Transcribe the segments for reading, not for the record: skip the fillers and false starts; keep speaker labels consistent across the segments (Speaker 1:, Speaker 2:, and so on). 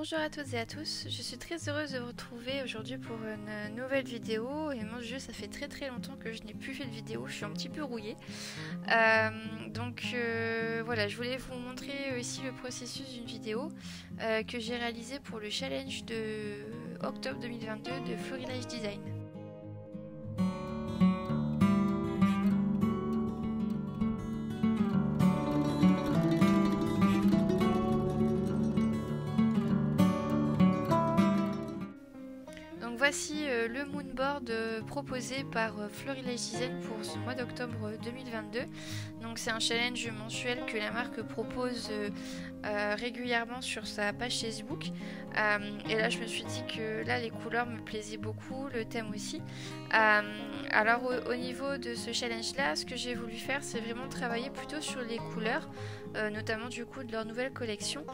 Speaker 1: Bonjour à toutes et à tous, je suis très heureuse de vous retrouver aujourd'hui pour une nouvelle vidéo et mon Dieu, ça fait très longtemps que je n'ai plus fait de vidéo, je suis un petit peu rouillée. Voilà, je voulais vous montrer ici le processus d'une vidéo que j'ai réalisée pour le challenge de octobre 2022 de Florilège Design. Voici le moonboard proposé par Florilège Design pour ce mois d'octobre 2022. Donc c'est un challenge mensuel que la marque propose régulièrement sur sa page Facebook. Et là je me suis dit que là les couleurs me plaisaient beaucoup, le thème aussi. Alors au niveau de ce challenge là, ce que j'ai voulu faire c'est vraiment travailler plutôt sur les couleurs, notamment du coup de leur nouvelle collection,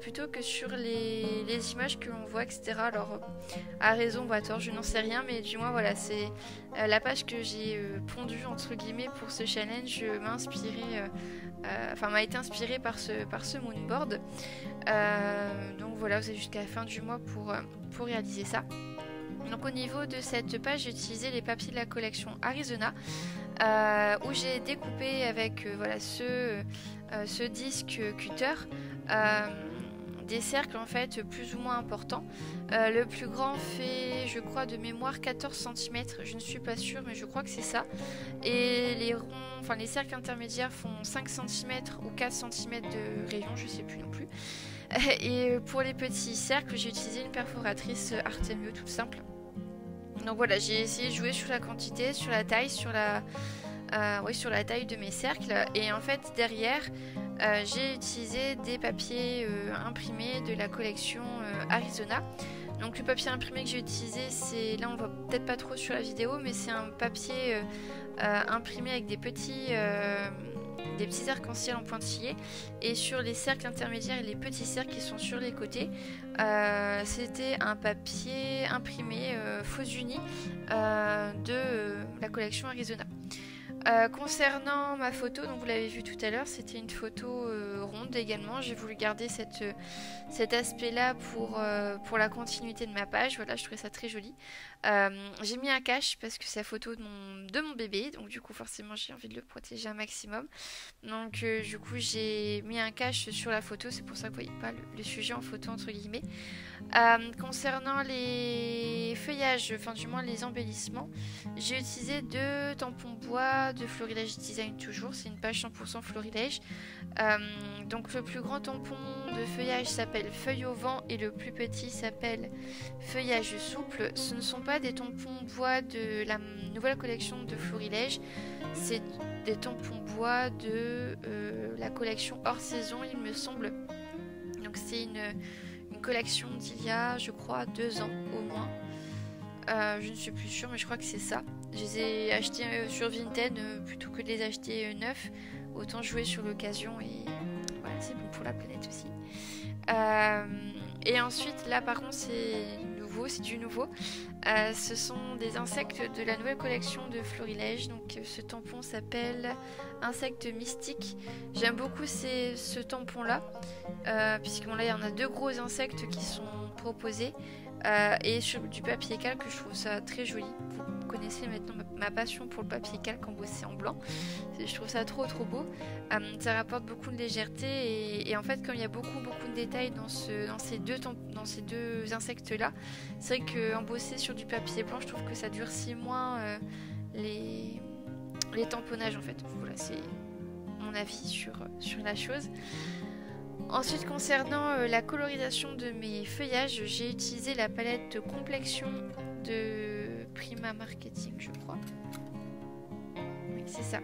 Speaker 1: plutôt que sur les images que l'on voit, etc. Alors à raison ou à tort, je n'en sais rien, mais du moins voilà, c'est la page que j'ai pondue entre guillemets pour ce challenge m'a inspiré, m'a été inspirée par ce moonboard. Donc voilà, vous avez jusqu'à la fin du mois pour réaliser ça. Donc au niveau de cette page, j'ai utilisé les papiers de la collection Arizona, où j'ai découpé avec ce disque cutter des cercles en fait plus ou moins importants. Le plus grand fait, je crois, de mémoire 14 cm, je ne suis pas sûre, mais je crois que c'est ça. Et les cercles intermédiaires font 5 cm ou 4 cm de rayon, je sais plus non plus. Et pour les petits cercles, j'ai utilisé une perforatrice Artemio toute simple. Donc voilà, j'ai essayé de jouer sur la quantité, sur la taille, sur la taille de mes cercles. Et en fait, derrière, j'ai utilisé des papiers imprimés de la collection Arizona. Donc le papier imprimé que j'ai utilisé, c'est, là on voit peut-être pas trop sur la vidéo, mais c'est un papier imprimé avec des petits arcs-en-ciel en pointillés. Et sur les cercles intermédiaires et les petits cercles qui sont sur les côtés, c'était un papier imprimé faux uni de la collection Arizona. Concernant ma photo, donc vous l'avez vu tout à l'heure, c'était une photo ronde également. J'ai voulu garder cet aspect-là pour la continuité de ma page. Voilà, je trouvais ça très joli. J'ai mis un cache parce que c'est la photo de mon bébé, donc du coup forcément j'ai envie de le protéger un maximum. Donc du coup j'ai mis un cache sur la photo, c'est pour ça que vous voyez pas le sujet en photo entre guillemets. Concernant les feuillages, enfin du moins les embellissements, j'ai utilisé 2 tampons bois de Florilège Design toujours, c'est une page 100% Florilège. Donc le plus grand tampon de feuillage s'appelle Feuille au vent et le plus petit s'appelle Feuillage souple. Ce ne sont pas des tampons bois de la nouvelle collection de Florilège, c'est des tampons bois de la collection hors saison il me semble. Donc c'est une collection d'il y a je crois 2 ans au moins. Je ne suis plus sûre mais je crois que c'est ça. Je les ai achetés sur Vinted plutôt que de les acheter neufs. Autant jouer sur l'occasion et voilà, c'est bon pour la planète aussi. Et ensuite là par contre c'est du nouveau. Ce sont des insectes de la nouvelle collection de Florilège. Donc ce tampon s'appelle Insecte Mystique. J'aime beaucoup ce tampon là, puisque là il y en a 2 gros insectes qui sont proposés. Et sur du papier calque, je trouve ça très joli. Vous connaissez maintenant ma passion pour le papier calque embossé en blanc. Je trouve ça trop beau. Ça rapporte beaucoup de légèreté et en fait comme il y a beaucoup de détails dans ces deux insectes là, c'est vrai que embossé sur du papier blanc, je trouve que ça durcit moins les tamponnages en fait. Voilà, c'est mon avis sur la chose. Ensuite, concernant la colorisation de mes feuillages, j'ai utilisé la palette Complexion de Prima Marketing, je crois. Oui, c'est ça.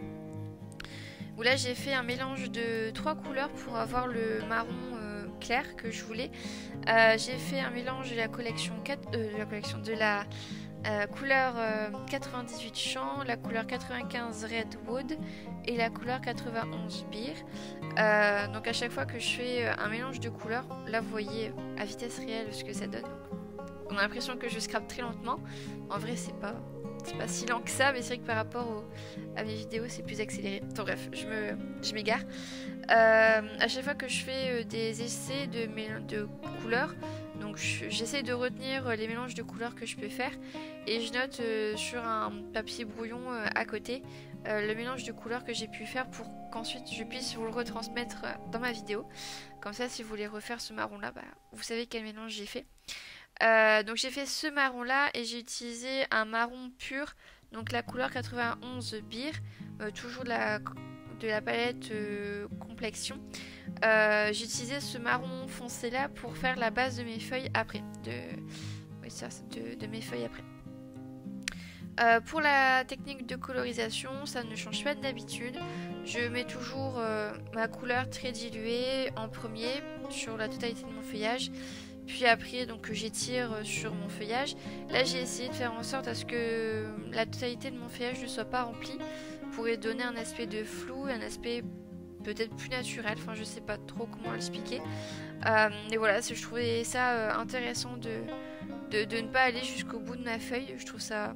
Speaker 1: Où là, j'ai fait un mélange de 3 couleurs pour avoir le marron clair que je voulais. J'ai fait un mélange de la collection couleur 98 champs, la couleur 95 Redwood et la couleur 91 Beer. Donc à chaque fois que je fais un mélange de couleurs, là vous voyez à vitesse réelle ce que ça donne. On a l'impression que je scrape très lentement. En vrai c'est pas si lent que ça, mais c'est vrai que par rapport à mes vidéos c'est plus accéléré. Enfin bref, je m'égare. À chaque fois que je fais des essais de couleurs. Donc j'essaye de retenir les mélanges de couleurs que je peux faire et je note sur un papier brouillon à côté le mélange de couleurs que j'ai pu faire pour qu'ensuite je puisse vous le retransmettre dans ma vidéo. Comme ça, si vous voulez refaire ce marron là, vous savez quel mélange j'ai fait. Donc j'ai fait ce marron là et j'ai utilisé un marron pur, donc la couleur 91 Beer, toujours de la palette complexion. J'ai utilisé ce marron foncé là pour faire la base de mes feuilles après, de mes feuilles après. Pour la technique de colorisation, ça ne change pas d'habitude. Je mets toujours ma couleur très diluée en premier sur la totalité de mon feuillage. Puis après, donc j'étire sur mon feuillage. Là, j'ai essayé de faire en sorte à ce que la totalité de mon feuillage ne soit pas remplie pour y donner un aspect de flou, un aspect peut-être plus naturel. Enfin, je sais pas trop comment l'expliquer. Et voilà, je trouvais ça intéressant de ne pas aller jusqu'au bout de ma feuille. Je trouve ça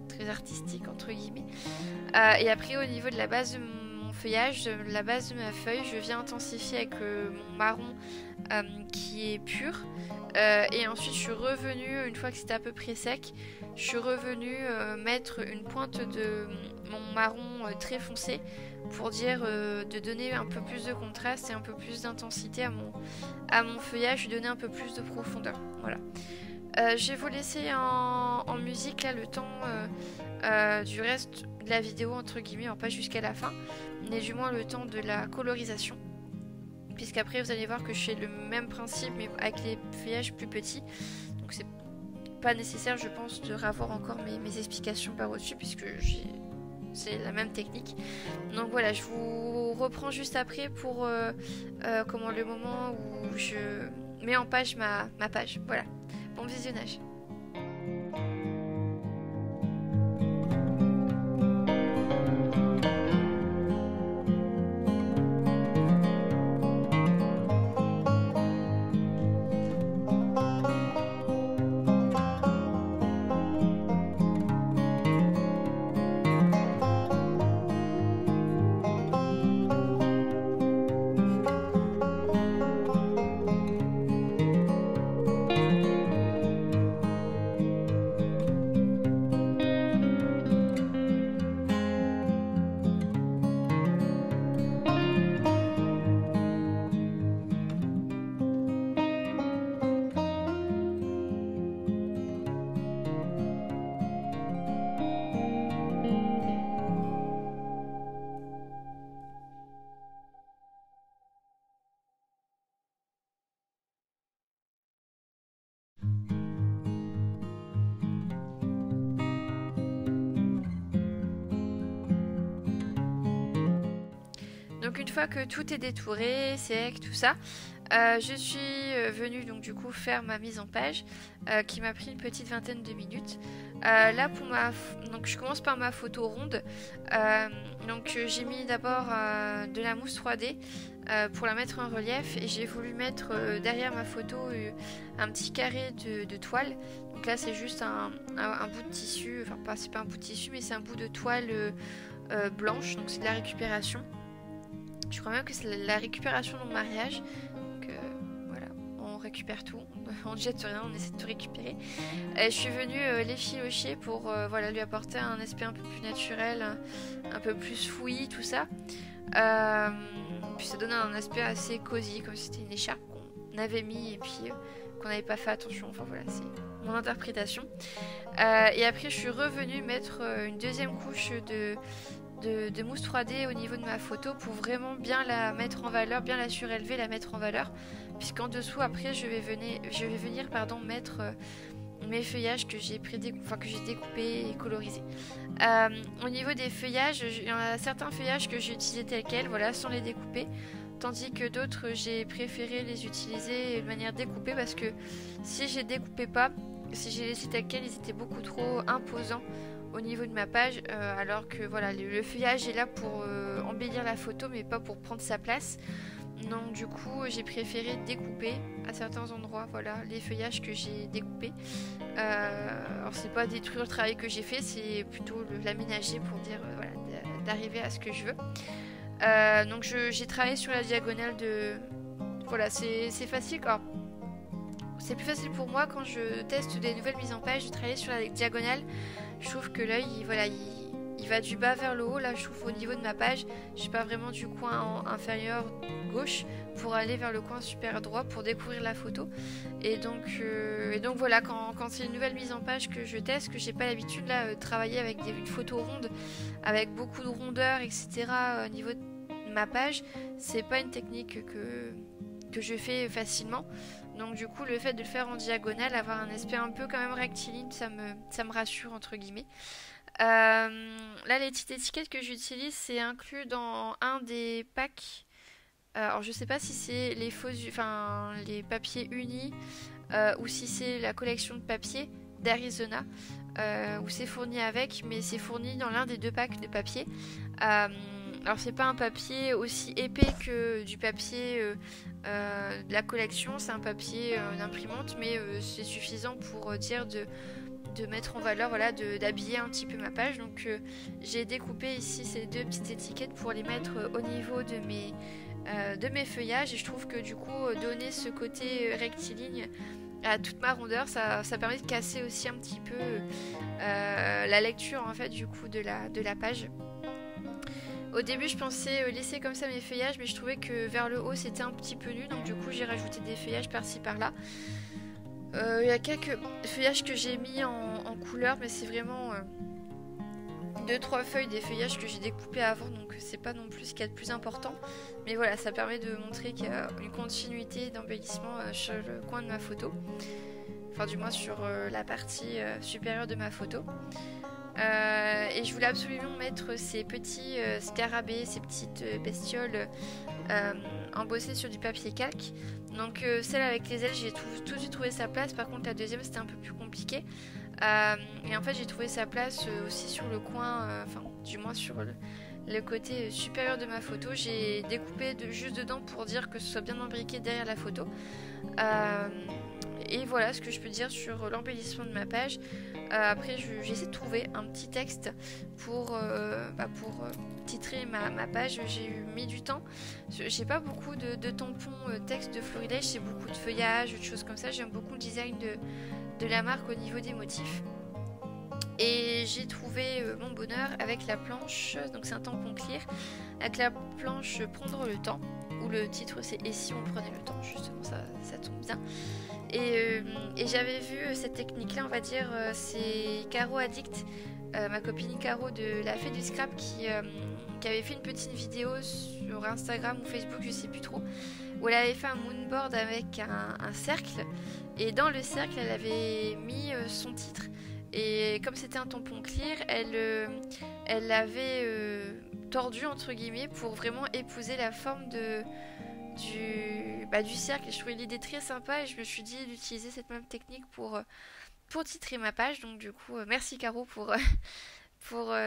Speaker 1: très artistique entre guillemets. Et après, au niveau de la base de mon feuillage, la base de ma feuille, je viens intensifier avec mon marron qui est pur. Et ensuite je suis revenue, une fois que c'était à peu près sec, je suis revenue mettre une pointe de mon marron très foncé pour dire de donner un peu plus de contraste et un peu plus d'intensité à mon feuillage, donner un peu plus de profondeur. Voilà. Je vais vous laisser en musique là le temps du reste de la vidéo entre guillemets, alors pas jusqu'à la fin, mais du moins le temps de la colorisation. Puisqu'après vous allez voir que je fais le même principe mais avec les feuillages plus petits. Donc c'est pas nécessaire je pense de revoir encore mes explications par au-dessus puisque c'est la même technique. Donc voilà, je vous reprends juste après pour le moment où je mets en page ma page. Voilà, bon visionnage. Donc une fois que tout est détouré, sec, tout ça, je suis venue donc du coup faire ma mise en page qui m'a pris une petite vingtaine de minutes. Là pour donc je commence par ma photo ronde. Donc j'ai mis d'abord de la mousse 3D pour la mettre en relief et j'ai voulu mettre derrière ma photo un petit carré de toile. Donc là c'est juste un bout de tissu, enfin c'est pas un bout de tissu mais c'est un bout de toile blanche, donc c'est de la récupération. Je crois même que c'est la récupération de mon mariage. Donc voilà, on récupère tout, on ne jette rien, on essaie de tout récupérer. Je suis venue l'effilocher pour voilà, lui apporter un aspect un peu plus naturel, un peu plus fouillis, tout ça. Puis ça donne un aspect assez cosy, comme si c'était une écharpe qu'on avait mis et puis qu'on n'avait pas fait attention. Enfin voilà, c'est mon interprétation. Et après, je suis revenue mettre une deuxième couche de mousse 3D au niveau de ma photo pour vraiment bien la mettre en valeur, bien la surélever, la mettre en valeur, puisqu'en dessous après je vais venir mettre mes feuillages que j'ai découpés et colorisés. Au niveau des feuillages, il y en a certains feuillages que j'ai utilisés tels quels, voilà, sans les découper, tandis que d'autres j'ai préféré les utiliser de manière découpée parce que si je les découpais pas, si j'ai laissé tels quels, ils étaient beaucoup trop imposants au niveau de ma page, alors que voilà, le feuillage est là pour embellir la photo mais pas pour prendre sa place. Donc du coup j'ai préféré découper à certains endroits, voilà, les feuillages que j'ai découpés. Alors c'est pas détruire le travail que j'ai fait, c'est plutôt l'aménager pour dire voilà, d'arriver à ce que je veux. Donc j'ai travaillé sur la diagonale de... Voilà, c'est facile. Alors, c'est plus facile pour moi quand je teste des nouvelles mises en page de travailler sur la diagonale. Je trouve que l'œil, il va du bas vers le haut. Là, je trouve au niveau de ma page, je suis pas vraiment du coin inférieur gauche pour aller vers le coin supérieur droit pour découvrir la photo. Et donc voilà, quand c'est une nouvelle mise en page que je teste, que j'ai pas l'habitude là de travailler avec une photo ronde, avec beaucoup de rondeur, etc. Au niveau de ma page, c'est pas une technique que je fais facilement. Donc du coup, le fait de le faire en diagonale, avoir un aspect un peu quand même rectiligne, ça me rassure entre guillemets. Là, les petites étiquettes que j'utilise, c'est inclus dans un des packs. Alors, je sais pas si c'est les papiers unis ou si c'est la collection de papier d'Arizona où c'est fourni avec, mais c'est fourni dans l'un des deux packs de papier. Alors, c'est pas un papier aussi épais que du papier de la collection, c'est un papier d'imprimante, mais c'est suffisant pour dire de mettre en valeur, voilà, d'habiller un petit peu ma page. Donc j'ai découpé ici ces deux petites étiquettes pour les mettre au niveau de mes feuillages, et je trouve que du coup donner ce côté rectiligne à toute ma rondeur, ça permet de casser aussi un petit peu la lecture en fait du coup de la page. Au début je pensais laisser comme ça mes feuillages, mais je trouvais que vers le haut c'était un petit peu nu, donc du coup j'ai rajouté des feuillages par-ci par-là. Il y a quelques feuillages que j'ai mis en couleur, mais c'est vraiment 2-3 feuilles des feuillages que j'ai découpés avant, donc c'est pas non plus ce qu'il y a de plus important. Mais voilà, ça permet de montrer qu'il y a une continuité d'embellissement sur le coin de ma photo. Enfin du moins sur la partie supérieure de ma photo. Et je voulais absolument mettre ces petits scarabées, ces petites bestioles embossées sur du papier calque. Donc celle avec les ailes, j'ai tout de suite trouvé sa place. Par contre la deuxième c'était un peu plus compliqué. Et en fait j'ai trouvé sa place aussi sur le coin, enfin du moins sur le côté supérieur de ma photo. J'ai découpé juste dedans pour dire que ce soit bien imbriqué derrière la photo. Et voilà ce que je peux dire sur l'embellissement de ma page. Après j'essaie de trouver un petit texte pour titrer ma page. J'ai mis du temps. J'ai pas beaucoup de tampons texte de Florilège, c'est beaucoup de feuillage, de choses comme ça. J'aime beaucoup le design de la marque au niveau des motifs. Et j'ai trouvé mon bonheur avec la planche, donc c'est un tampon clear, avec la planche Prendre le temps, où le titre c'est Et si on prenait le temps, justement ça tombe bien. Et j'avais vu cette technique là, on va dire, c'est Caro Addict, ma copine Caro de la Fée du Scrap qui avait fait une petite vidéo sur Instagram ou Facebook, je sais plus trop, où elle avait fait un moonboard avec un cercle, et dans le cercle elle avait mis son titre. Et comme c'était un tampon clear, elle l'avait tordu entre guillemets pour vraiment épouser la forme du cercle. Je trouvais l'idée très sympa et je me suis dit d'utiliser cette même technique pour titrer ma page. Donc du coup, merci Caro pour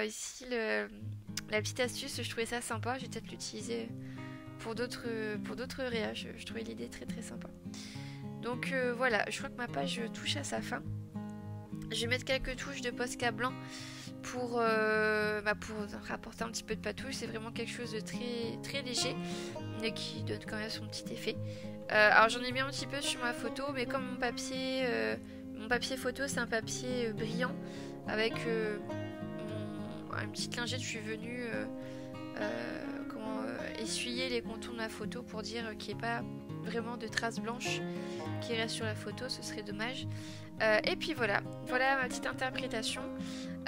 Speaker 1: ici la petite astuce. Je trouvais ça sympa. Je vais peut-être l'utiliser pour d'autres réas. Je trouvais l'idée très très sympa. Donc voilà, je crois que ma page touche à sa fin. Je vais mettre quelques touches de Posca blanc pour rapporter un petit peu de patouille. C'est vraiment quelque chose de très, très léger, mais qui donne quand même son petit effet. Alors j'en ai mis un petit peu sur ma photo, mais comme mon papier photo c'est un papier brillant, avec une petite lingette, je suis venue essuyer les contours de ma photo pour dire qu'il n'y ait pas vraiment de traces blanches qui restent sur la photo, ce serait dommage. Et puis voilà ma petite interprétation.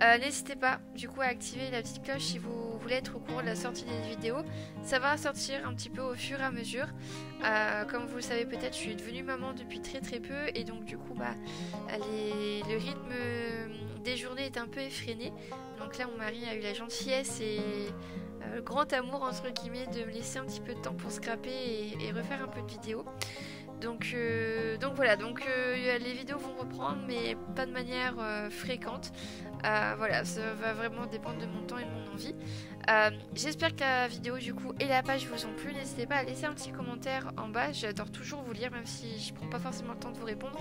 Speaker 1: N'hésitez pas du coup à activer la petite cloche si vous voulez être au courant de la sortie des vidéos. Ça va sortir un petit peu au fur et à mesure. Comme vous le savez peut-être, je suis devenue maman depuis très très peu, et donc du coup le rythme des journées est un peu effréné. Donc là mon mari a eu la gentillesse et le grand amour entre guillemets de me laisser un petit peu de temps pour scraper et refaire un peu de vidéos. Donc voilà, les vidéos vont reprendre, mais pas de manière fréquente. Voilà, ça va vraiment dépendre de mon temps et de mon envie. J'espère que la vidéo du coup et la page vous ont plu. N'hésitez pas à laisser un petit commentaire en bas. J'adore toujours vous lire, même si je prends pas forcément le temps de vous répondre.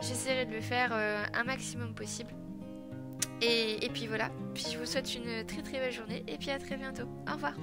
Speaker 1: J'essaierai de le faire un maximum possible. Et puis voilà, puis je vous souhaite une très très belle journée et puis à très bientôt. Au revoir.